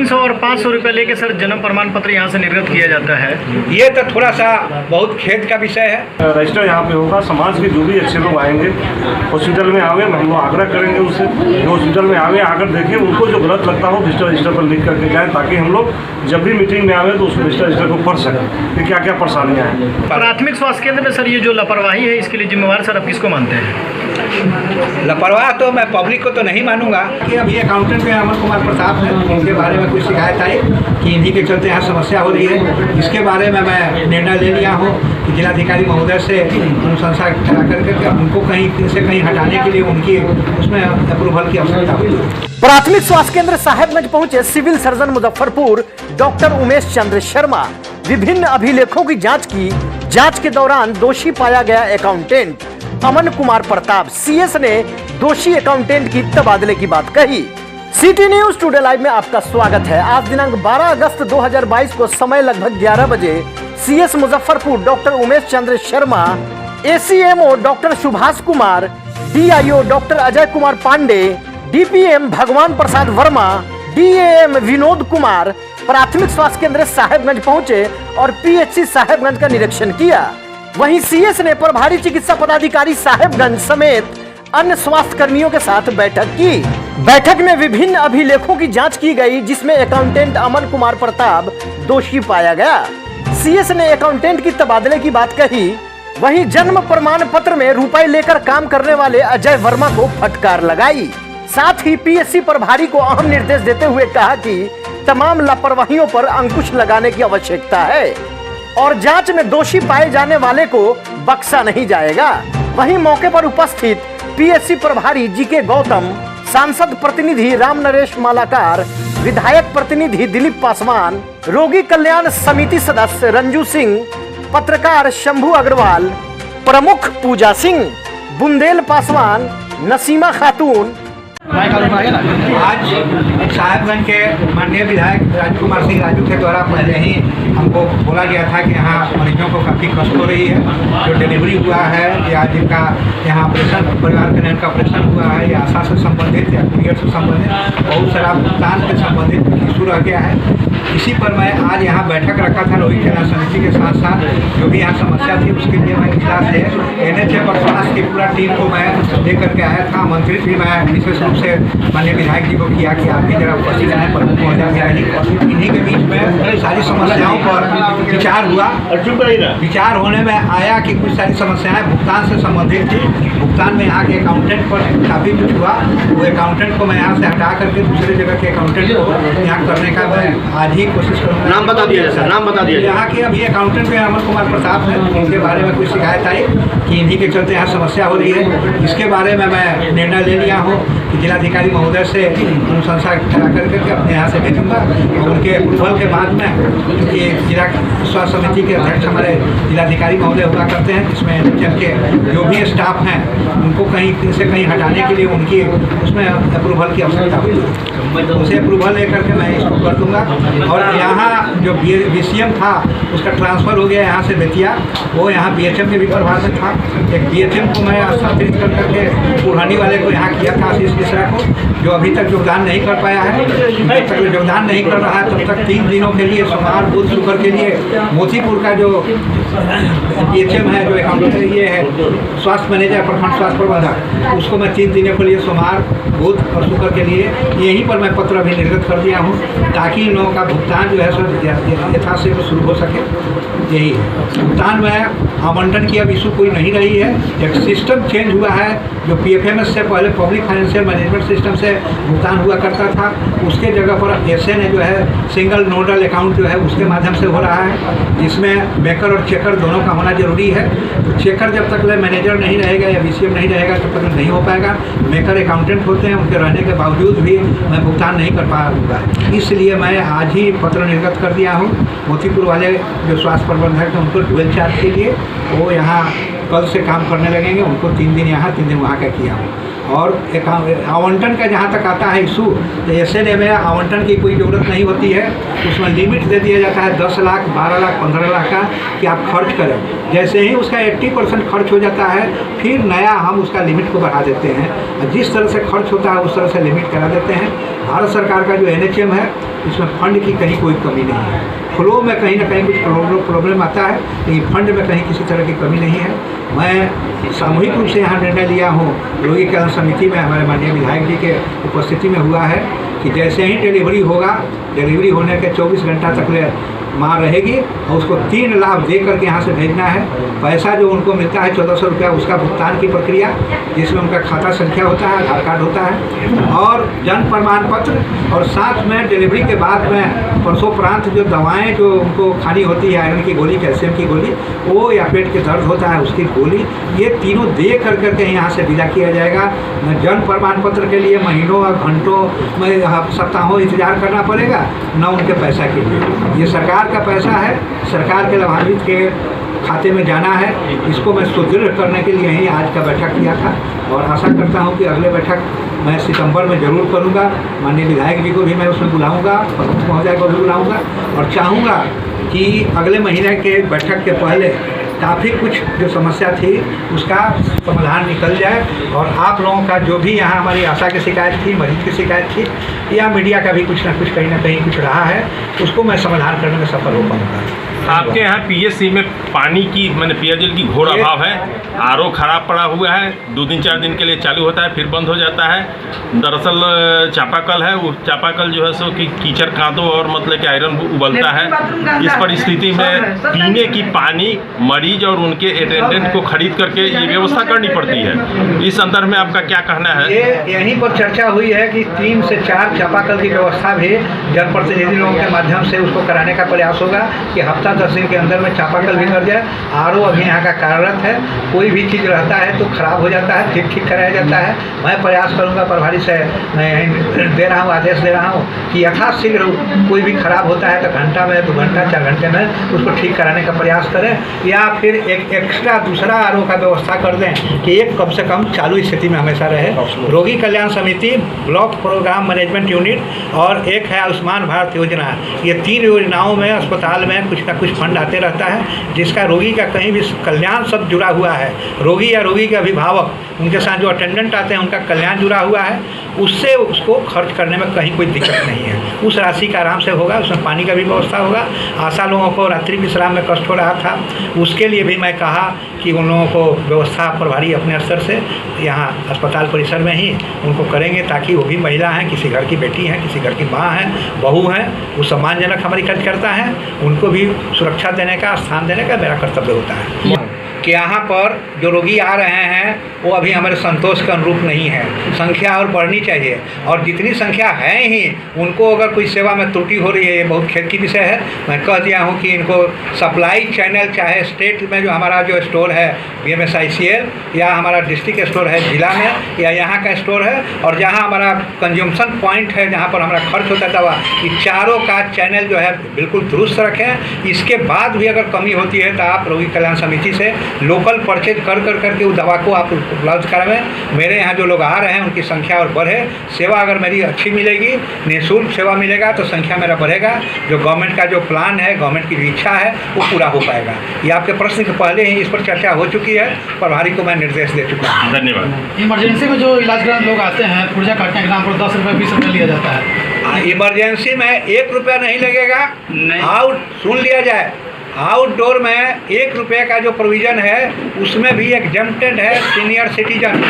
300 और 500 रुपये लेके सर जन्म प्रमाण पत्र यहाँ से निर्गत किया जाता है। ये तो थोड़ा सा बहुत खेद का विषय है। रजिस्टर यहाँ पे होगा, समाज के जो भी अच्छे लोग आएंगे हॉस्पिटल में आवे, हम लोग आग्रह करेंगे उससे जो हॉस्पिटल में आवे आकर देखें, उनको जो गलत लगता हो रजिस्टर पर लिख करके जाए, ताकि हम लोग जब भी मीटिंग में आवे तो उस रजिस्टर को पढ़ सकें कि क्या क्या परेशानियाँ हैं। प्राथमिक स्वास्थ्य केंद्र में सर ये जो लापरवाही है इसके लिए जिम्मेवार सर आप किसको मानते हैं? लापरवाह तो मैं पब्लिक को तो नहीं मानूंगा कि अभी अकाउंटेंट में अमन कुमार प्रताप है, उनके बारे में कुछ शिकायत आई कि इन्हीं के चलते यहाँ समस्या हो रही है। इसके बारे में मैं निर्णय ले लिया हूँ कि जिलाधिकारी महोदय से अनुशंसा करा करके उनको कहीं से कहीं हटाने के लिए उनकी उसमें अप्रूवल की आवश्यकता हुई। प्राथमिक स्वास्थ्य केंद्र साहेबगंज पहुंचे civil surgeon Muzaffarpur doctor Umesh Chandra Sharma. विभिन्न अभिलेखों की जांच की। जांच के दौरान दोषी पाया गया अकाउंटेंट अमन कुमार प्रताप। सीएस ने दोषी अकाउंटेंट की तबादले की बात कही। सिटी न्यूज टुडे लाइव में आपका स्वागत है। आज दिनांक 12 अगस्त 2022 को समय लगभग 11 बजे CS Muzaffarpur doctor Umesh Chandra Sharma, ACMO doctor Subhash Kumar, DIO doctor Ajay Kumar Pandey, DPM Bhagwan Prasad Verma, DAM Vinod Kumar प्राथमिक स्वास्थ्य केंद्र साहेबगंज पहुंचे और पीएचसी साहेबगंज का निरीक्षण किया। वहीं सीएस ने प्रभारी चिकित्सा पदाधिकारी साहेबगंज समेत अन्य स्वास्थ्य कर्मियों के साथ बैठक की। बैठक में विभिन्न अभिलेखों की जांच की गई, जिसमें अकाउंटेंट अमन कुमार प्रताप दोषी पाया गया। सीएस ने अकाउंटेंट की तबादले की बात कही। वहीं जन्म प्रमाण पत्र में रुपए लेकर काम करने वाले अजय वर्मा को फटकार लगाई। साथ ही पीएचसी प्रभारी को अहम निर्देश देते हुए कहा कि तमाम लापरवाहियों पर अंकुश लगाने की आवश्यकता है और जांच में दोषी पाए जाने वाले को बख्शा नहीं जाएगा। वहीं मौके पर उपस्थित पीएचसी प्रभारी जीके गौतम, सांसद प्रतिनिधि राम नरेश मालाकार, विधायक प्रतिनिधि दिलीप पासवान, रोगी कल्याण समिति सदस्य रंजू सिंह, पत्रकार शंभू अग्रवाल, प्रमुख पूजा सिंह, बुंदेल पासवान, नसीमा खातून। आज साहेबगंज के माननीय विधायक राजकुमार सिंह राजू के द्वारा पहले ही हमको बोला गया था कि यहाँ मरीजों को काफ़ी कष्ट हो रही है। जो डिलीवरी हुआ है या जिनका यहाँ ऑपरेशन, परिवार कल्याण का ऑपरेशन हुआ है या आशा से संबंधित या कुरियर से संबंधित बहुत सारा भुगतान से संबंधित इशू रह गया है। इसी पर मैं आज यहाँ बैठक रखा था रोगी कल्याण समिति के साथ साथ जो भी यहाँ समस्या थी उसके लिए मैं जिला से NHF और स्वास्थ्य की पूरा टीम को मैं लेकर के आया था। आमंत्रित भी मैं विशेष रूप से माननीय विधायक जी को किया कि आप भी जरा उपस्थित आए, प्रमुख महोदय भी आए। इन्हीं के बीच में सारी समस्याओं पर विचार हुआ। विचार होने में आया कि कुछ सारी समस्याएं भुगतान से संबंधित थी। भुगतान में यहाँ के अकाउंटेंट पर काफ़ी कुछ हुआ। वो अकाउंटेंट को मैं यहाँ से हटा करके दूसरे जगह के अकाउंटेंट को यहाँ करने का मैं आज ही कोशिश करूँगा। नाम बता दिया सर, नाम बता दिया। यहाँ के अभी अकाउंटेंट में अमन कुमार प्रताप है, उनके बारे में कुछ शिकायत आई कि इन्हीं के चलते यहाँ समस्या हो रही है। इसके बारे में मैं निर्णय ले लिया हूँ कि जिलाधिकारी महोदय से अनुशंसा करा करके अपने यहाँ से भेजूँगा और उनके अप्रूवल के बाद में, क्योंकि जिला स्वास्थ्य समिति के अध्यक्ष हमारे जिलाधिकारी महोदय हुआ करते हैं, जिसमें NHF के जो भी स्टाफ हैं उनको कहीं से कहीं हटाने के लिए उनकी उसमें अप्रूवल की आवश्यकता हुई। उसे अप्रूवल लेकर के मैं इसको कर दूँगा। और यहाँ जो BCM था उसका ट्रांसफ़र हो गया यहाँ से बेतिया, वो यहाँ BHM के भी प्रभार में था। एक BHM को मैं स्थानांतरित कर करके पुरानी वाले को यहाँ किया था, आशीष मिश्रा को, जो अभी तक योगदान नहीं कर पाया है। जब तक योगदान नहीं कर रहा है तब तक 3 दिनों के लिए सोमवार बुध शुक्र के लिए मोतीपुर का जो BHM है, जो अकाउंटेंट ये है स्वास्थ्य मैनेजर प्रखंड स्वास्थ्य प्रबंधक, उसको मैं 3 दिनों के लिए सोमवार बुध और शुक्र के लिए यहीं पर मैं पत्र अभी निर्गत कर दिया हूँ, ताकि इन लोगों का भुगतान जो है सो यथाशीघ्र शुरू हो सके। यही भुगतान में आवंटन की अब इशू कोई नहीं रही है। एक सिस्टम चेंज हुआ है, जो PFMS से पहले पब्लिक फाइनेंशियल मैनेजमेंट सिस्टम से भुगतान हुआ करता था, उसके जगह पर SN जो है सिंगल नोडल अकाउंट जो है उसके माध्यम से हो रहा है, जिसमें मेकर और चेकर दोनों का होना जरूरी है। तो चेकर जब तक मैनेजर नहीं रहेगा या BCM नहीं रहेगा तब तक नहीं हो पाएगा। मेकर अकाउंटेंट होते हैं, उनके रहने के बावजूद भी मैं भुगतान नहीं कर पाऊँगा। इसलिए मैं आज ही पत्र निर्गत कर दिया हूँ। मोतीपुर वाले जो स्वास्थ्य प्रबंधक हैं उनको डुअल चार्ज के लिए वो यहाँ कल से काम करने लगेंगे। उनको 3 दिन यहाँ 3 दिन वहाँ का किया हूँ। और आवंटन का जहाँ तक आता है इशू, तो SNA में आवंटन की कोई ज़रूरत नहीं होती है। उसमें लिमिट दे दिया जाता है 10 लाख, 12 लाख, 15 लाख का कि आप खर्च करें। जैसे ही उसका 80% खर्च हो जाता है फिर नया हम उसका लिमिट को बढ़ा देते हैं। जिस तरह से खर्च होता है उस तरह से लिमिट करा देते हैं। भारत सरकार का जो NHM है इसमें फंड की कहीं कोई कमी नहीं है। फ्लो में कहीं ना कहीं कुछ प्रॉब्लम आता है, लेकिन फंड में कहीं किसी तरह की कमी नहीं है। मैं सामूहिक रूप से यहाँ निर्णय लिया हूँ, रोगी कल्याण समिति में हमारे माननीय विधायक जी के उपस्थिति में हुआ है कि जैसे ही डिलीवरी होगा, डिलीवरी होने के 24 घंटा तक माँ रहेगी और उसको 3 लाख दे करके यहाँ से भेजना है। पैसा जो उनको मिलता है 1400 रुपया, उसका भुगतान की प्रक्रिया, जिसमें उनका खाता संख्या होता है, आधार कार्ड होता है और जन्म प्रमाण पत्र, और साथ में डिलीवरी के बाद में परसोपरांत जो दवाएं जो उनको खानी होती है, आयरन की गोली, कैल्शियम की गोली, वो या पेट के दर्द होता है उसकी गोली, ये तीनों दे करके यहाँ से विदा किया जाएगा। न जन्म प्रमाण पत्र के लिए महीनों और घंटों में सप्ताहों इंतजार करना पड़ेगा, न उनके पैसा के लिए। ये सरकार का पैसा है, सरकार के लाभान्वित के खाते में जाना है। इसको मैं सुदृढ़ करने के लिए ही आज का बैठक किया था और आशा करता हूं कि अगले बैठक मैं सितंबर में ज़रूर करूंगा। माननीय विधायक जी को भी मैं उसमें बुलाऊंगा, प्रमुख महोदय को भी बुलाऊंगा और चाहूँगा कि अगले महीने के बैठक के पहले काफ़ी कुछ जो समस्या थी उसका समाधान निकल जाए और आप लोगों का जो भी यहाँ हमारी आशा की शिकायत थी, मरीज की शिकायत थी, या मीडिया का भी कुछ ना कुछ कहीं ना कहीं कुछ रहा है, उसको मैं समाधान करने में सफल हो पाऊँगा। आपके यहाँ PSC में पानी की मैंने पेयजल की घोर अभाव है। RO खराब पड़ा हुआ है, 2 दिन 4 दिन के लिए चालू होता है फिर बंद हो जाता है। दरअसल चापाकल है, वो चापाकल जो है सो कि कीचड़ कांदो और मतलब कि आयरन उबलता है। इस परिस्थिति में पीने की पानी मरीज और उनके अटेंडेंट को खरीद करके ये व्यवस्था करनी पड़ती है। इस संदर्भ में आपका क्या कहना है? ये यहीं पर चर्चा हुई है कि 3 से 4 चापाकल की व्यवस्था भी जनप्रतिनिधि लोगों के माध्यम से उसको कराने का प्रयास होगा कि हफ्ता 10 दिन के अंदर में चापाकल भी कर जाए। RO अभी यहाँ का कार्यरत है, कोई भी चीज़ रहता है तो खराब हो जाता है, फिर ठीक कराया जाता है। मैं प्रयास करूँगा, प्रभारी से मैं दे रहा हूँ, आदेश दे रहा हूँ कि यथाशीघ्र कोई भी खराब होता है तो घंटा में, 2 घंटा 4 घंटे में उसको ठीक कराने का प्रयास करें, या फिर एक एक्स्ट्रा दूसरा RO का व्यवस्था कर दें कि एक कम से कम चालू स्थिति में हमेशा रहे। रोगी कल्याण समिति, ब्लॉक प्रोग्राम मैनेजमेंट यूनिट और एक है आयुष्मान भारत योजना, ये 3 योजनाओं में अस्पताल में कुछ ना कुछ फंड आते रहता है जिसका रोगी का कहीं भी कल्याण सब जुड़ा हुआ है। रोगी या रोगी के अभिभावक, उनके साथ जो अटेंडेंट आते हैं उनका कल्याण जुड़ा हुआ है, उससे उसको खर्च करने में कहीं कोई दिक्कत नहीं है। उस राशि का आराम से होगा, उसमें पानी का भी व्यवस्था होगा। आशा लोगों को रात्रि विश्राम में कष्ट हो रहा था, उसके लिए भी मैं कहा कि उन लोगों को व्यवस्था प्रभारी अपने स्तर से यहाँ अस्पताल परिसर में ही उनको करेंगे, ताकि वो भी महिला हैं, किसी घर की बेटी हैं, किसी घर की माँ हैं, बहू हैं, वो सम्मानजनक हमारी कार्यकर्ता हैं, उनको भी सुरक्षा देने का, स्थान देने का मेरा कर्तव्य होता है। कि यहाँ पर जो रोगी आ रहे हैं वो अभी हमारे संतोष के अनुरूप नहीं है, संख्या और बढ़नी चाहिए, और जितनी संख्या है ही उनको अगर कोई सेवा में त्रुटि हो रही है, ये बहुत खेद की विषय है। मैं कह दिया हूँ कि इनको सप्लाई चैनल, चाहे स्टेट में जो हमारा जो स्टोर है BMSICL, या हमारा डिस्ट्रिक्ट स्टोर है जिला में, या यहाँ का स्टोर है, और जहाँ हमारा कंज्यूमशन पॉइंट है जहाँ पर हमारा खर्च होता है दवा, ये चारों का चैनल जो है बिल्कुल दुरुस्त रखें। इसके बाद भी अगर कमी होती है तो आप रोगी कल्याण समिति से लोकल परचेज कर करके उस दवा को आप उपलब्ध करावें। मेरे यहाँ जो लोग आ रहे हैं उनकी संख्या और बढ़े, सेवा अगर मेरी अच्छी मिलेगी, निःशुल्क सेवा मिलेगा तो संख्या मेरा बढ़ेगा। जो गवर्नमेंट का जो प्लान है, गवर्नमेंट की जो इच्छा है वो पूरा हो पाएगा। ये आपके प्रश्न के पहले ही इस पर चर्चा हो चुकी है, प्रभारी को मैं निर्देश दे चुका हूँ। धन्यवाद। इमरजेंसी में जो इलाज कराने लोग आते हैं, पुर्जा काटने के नाम पर 10 रुपये 20 रुपये लिया जाता है। इमरजेंसी में 1 रुपया नहीं लगेगा। आउट सुन लिया जाए, आउटडोर में 1 रुपये का जो प्रोविज़न है उसमें भी एग्जम्प्टेड है senior citizen.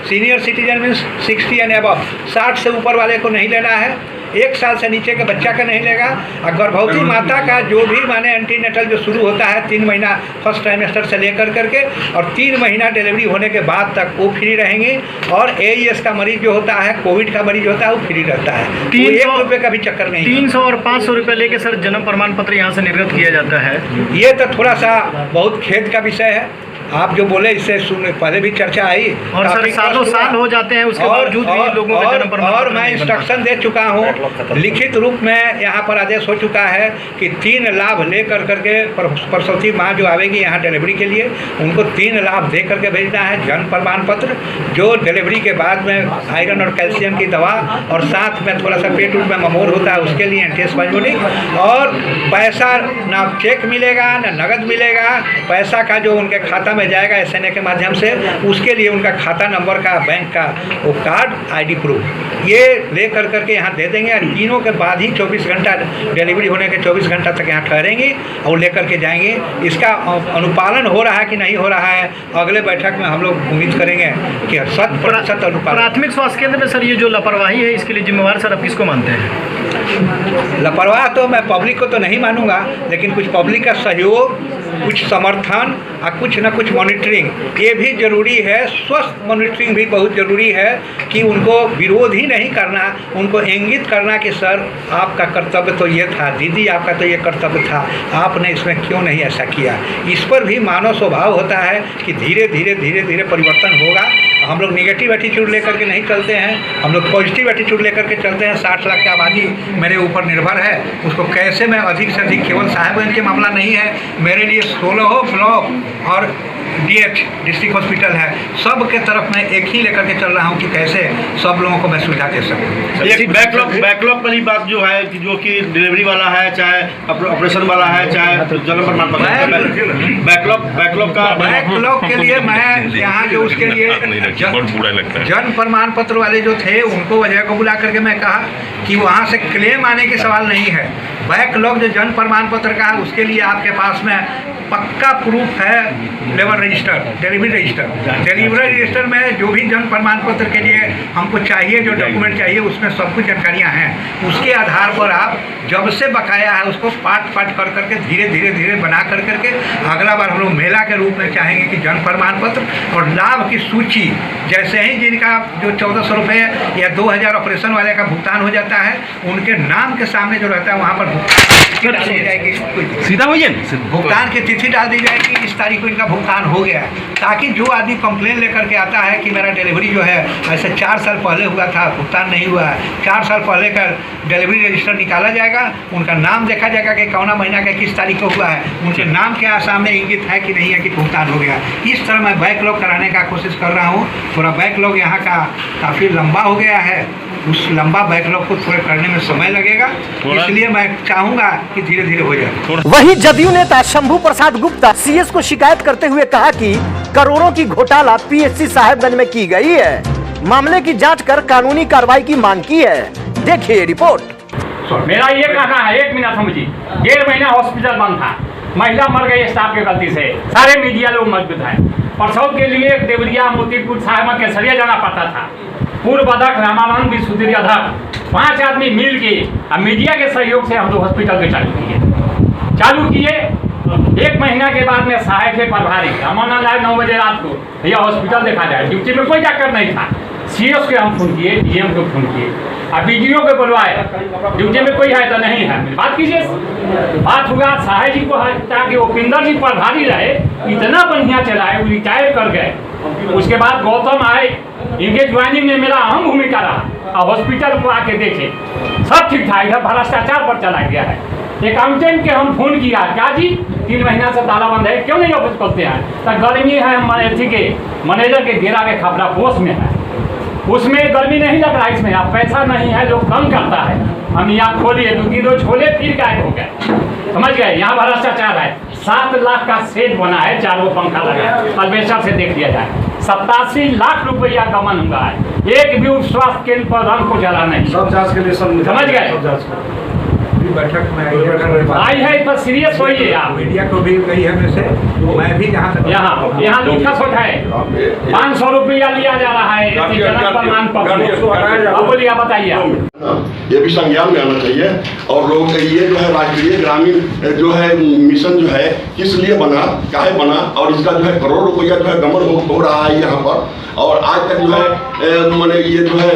Senior citizen means 60 and above, 60 से ऊपर वाले को नहीं लेना है, 1 साल से नीचे के बच्चा का नहीं लेगा। और गर्भवती माता का जो भी माने एंटीनेटल जो शुरू होता है 3 महीना फर्स्ट ट्राइमेस्टर से लेकर करके, और 3 महीना डिलीवरी होने के बाद तक वो फ्री रहेंगी। और AES का मरीज जो होता है, कोविड का मरीज होता है, वो फ्री रहता है। 1 रुपये का भी चक्कर नहीं। 300 और 500 रुपये लेके सर जन्म प्रमाण पत्र यहाँ से निर्गत किया जाता है। ये तो थोड़ा सा बहुत खेद का विषय है। आप जो बोले इससे पहले भी चर्चा आई, और सर सालों साल हो जाते हैं उसके बावजूद भी लोगों को जन्म प्रमाण और मैं इंस्ट्रक्शन दे चुका हूँ, लिखित रूप में यहाँ पर आदेश हो चुका है कि 3 लाभ ले करके प्रसूति माँ जो आवेगी यहाँ डिलीवरी के लिए, उनको 3 लाभ दे करके भेजना है। जन्म प्रमाण पत्र, जो डिलीवरी के बाद में आयरन और कैल्शियम की दवा, और साथ में थोड़ा सा पेट में ममोर होता है उसके लिए एंटीस्पाजमोनिक, और पैसा ना चेक मिलेगा ना नगद मिलेगा। पैसा का जो उनके खाता में जाएगा SNA के माध्यम से, उसके लिए उनका खाता नंबर का, बैंक का वो कार्ड, ID प्रूफ ये ले करके यहाँ दे देंगे। और तीनों के बाद ही 24 घंटा डिलीवरी होने के 24 घंटा तक यहाँ ठहरेंगे और लेकर के जाएंगे। इसका अनुपालन हो रहा है कि नहीं हो रहा है, अगले बैठक में हम लोग उम्मीद करेंगे कि 100% अनुपालन। प्राथमिक स्वास्थ्य केंद्र में सर ये जो लापरवाही है इसके लिए जिम्मेवार सर आप किसको मानते हैं? लापरवाह तो मैं पब्लिक को तो नहीं मानूंगा, लेकिन कुछ पब्लिक का सहयोग, कुछ समर्थन और कुछ न कुछ मॉनिटरिंग ये भी ज़रूरी है। स्वस्थ मॉनिटरिंग भी बहुत ज़रूरी है कि उनको विरोध ही नहीं करना, उनको इंगित करना कि सर आपका कर्तव्य तो ये था, दीदी आपका तो ये कर्तव्य था, आपने इसमें क्यों नहीं ऐसा किया। इस पर भी मानव स्वभाव होता है कि धीरे धीरे परिवर्तन होगा। हम लोग नेगेटिव एटीट्यूड लेकर के नहीं चलते हैं, हम लोग पॉजिटिव एटीट्यूड लेकर के चलते हैं। 60 लाख की आबादी मेरे ऊपर निर्भर है, उसको कैसे मैं अधिक से अधिक, केवल साहेबगंज के मामला नहीं है, मेरे लिए 16 ब्लॉक और DH डिस्ट्रिक्ट हॉस्पिटल है, सब के तरफ मैं एक ही लेकर के चल रहा हूँ कि कैसे सब लोगों को मैं सुविधा दे सकूँ। एक बैकलॉग वाली बात जो है कि जो कि डिलीवरी वाला है, चाहे ऑपरेशन वाला है, चाहे जन्म प्रमाण पत्र, बैकलॉग के लिए मैं यहाँ जो उसके लिए जन्म प्रमाण पत्र वाले जो थे उनको वजह को बुला करके मैं कहा कि वहाँ से क्लेम आने के सवाल नहीं है। बैकलॉग जो जन्म प्रमाण पत्र का है उसके लिए आपके पास में पक्का प्रूफ है, लेबर रजिस्टर, डिलीवरी रजिस्टर में जो भी जन्म प्रमाण पत्र के लिए हमको चाहिए, जो डॉक्यूमेंट चाहिए उसमें सब कुछ जानकारियाँ हैं। उसके आधार पर आप जब से बकाया है उसको पार्ट कर करके धीरे बना करके अगला बार हम लोग मेला के रूप में चाहेंगे कि जन्म प्रमाण पत्र और लाभ की सूची, जैसे ही जिनका जो 1400 रुपये या 2000 ऑपरेशन वाले का भुगतान हो जाता है, उनके नाम के सामने जो रहता है वहाँ पर भुगतान डाल दी जाएगी, सीधा हो भुगतान की तिथि डाल दी जाएगी, इस तारीख को इनका भुगतान हो गया है, ताकि जो आदमी कंप्लेन लेकर के आता है कि मेरा डिलीवरी जो है ऐसे 4 साल पहले हुआ था, भुगतान नहीं हुआ है, 4 साल पहले का डिलीवरी रजिस्टर निकाला जाएगा, उनका नाम देखा जाएगा कि कौना महीना का किस तारीख को हुआ है, उनके नाम के सामने इंगित है कि नहीं है कि भुगतान हो गया। इस तरह मैं बैकलॉग कराने का कोशिश कर रहा हूँ। थोड़ा बैकलॉग यहाँ का काफ़ी लंबा हो गया है, उस लंबा बैकलॉग को थोड़ा करने में समय लगेगा, इसलिए मैं चाहूँगा कि धीरे हो जाए। वहीं जदयू नेता शंभू प्रसाद गुप्ता CS को शिकायत करते हुए कहा कि करोड़ों की घोटाला PSC साहेबगंज में की गई है, मामले की जांच कर कानूनी कार्रवाई की मांग की है। देखिए रिपोर्ट। मेरा ये कहना है, 1 मिनट समझिए, 1.5 महीना हॉस्पिटल बंद था, महिला मर गई स्टाफ की गलती से, सारे मीडिया लोग मौजूद हैं। प्रसव के लिए देवरिया, मोतीपुर, साहेबगंज, केसरिया जाना पड़ता था। पूर्व अध्यक्ष रामानंद विश्वविद्यालय अध्यक्ष 5 आदमी मिल के मीडिया के सहयोग से हम लोग हॉस्पिटल को चालू किए। 1 महीना के बाद में सहायक थे प्रभारी रामानंद आए 9 बजे रात को, यह हॉस्पिटल देखा जाए, ड्यूटी में कोई डॉक्टर नहीं था। CS के हम फोन किए, DM को फोन किए, अब BDO को बुलवाए, ड्यूटी में कोई है तो नहीं है, बात कीजिए। बात हुआ साहे जी को, ताकि उपिंदर जी प्रभारी रहे, इतना बढ़िया चलाए, वो रिटायर कर गए। उसके बाद गौतम आए, इनके ज्वाइनिंग में मेरा अहम भूमिका रहा, और हॉस्पिटल को आके देखे सब ठीक था, इधर भ्रष्टाचार पर चला गया है। अकाउंटेंट के हम फोन किया, क्या जी 3 महीना से ताला बंद है, क्यों नहीं ऑफिस खोलते हैं? तो गर्मी है, हमारे के मैनेजर के घेरा के खपरा पोस्ट में है, उसमें गर्मी नहीं लग रहा, इसमें आप पैसा नहीं है जो कम करता है। हम यहाँ खोलिए 2 रोज खोले, फिर गायब हो गए, समझ गए। यहाँ भ्रष्टाचार है। 7 लाख का सेट बना है, 4 गो पंखा लगा है, अल्बेस्टर से देख लिया जाए। 87 लाख रुपया गमन हुआ है। एक भी स्वास्थ्य केंद्र पर रंग को जला नहीं, सब जांच के लिए सब समझ गए। बैठक में आई है तो सीरियस होइए आप। मीडिया को भी गई है वैसे, मैं भी जहाँ तक यहाँ लिखा सोच है 500 रुपया लिया जा रहा है जन्म प्रमाण पत्र। अब बोलिए, बताइए। ये भी संज्ञान में आना चाहिए। और लोग ये जो है राष्ट्रीय ग्रामीण जो है मिशन जो है किस लिए बना, काहे बना, और इसका जो है करोड़ रुपया जो है गमन हो रहा है यहाँ पर। और आज तक जो है मैंने ये जो है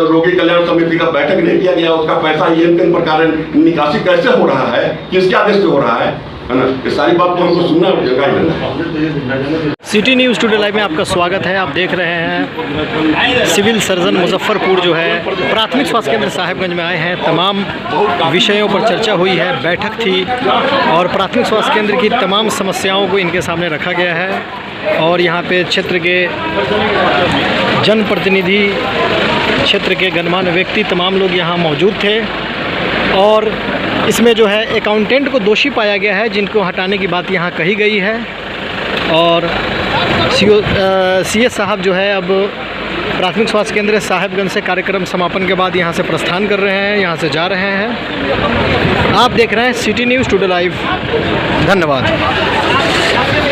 रोगी कल्याण समिति का बैठक नहीं किया गया, उसका पैसा किन प्रकार निकासी कैसे हो रहा है, किसके आदेश से हो रहा है ना, ये सारी बात तो हमको सुनना है। सिटी न्यूज़ टुडे लाइव में आपका स्वागत है। आप देख रहे हैं सिविल सर्जन मुजफ्फरपुर जो है प्राथमिक स्वास्थ्य केंद्र साहेबगंज में आए हैं। तमाम विषयों पर चर्चा हुई है, बैठक थी और प्राथमिक स्वास्थ्य केंद्र की तमाम समस्याओं को इनके सामने रखा गया है। और यहाँ पे क्षेत्र के जनप्रतिनिधि, क्षेत्र के गणमान्य व्यक्ति, तमाम लोग यहाँ मौजूद थे। और इसमें जो है अकाउंटेंट को दोषी पाया गया है, जिनको हटाने की बात यहाँ कही गई है। और CS साहब जो है अब प्राथमिक स्वास्थ्य केंद्र साहेबगंज से कार्यक्रम समापन के बाद यहाँ से प्रस्थान कर रहे हैं, यहाँ से जा रहे हैं। आप देख रहे हैं सिटी न्यूज़ टुडे लाइव। धन्यवाद।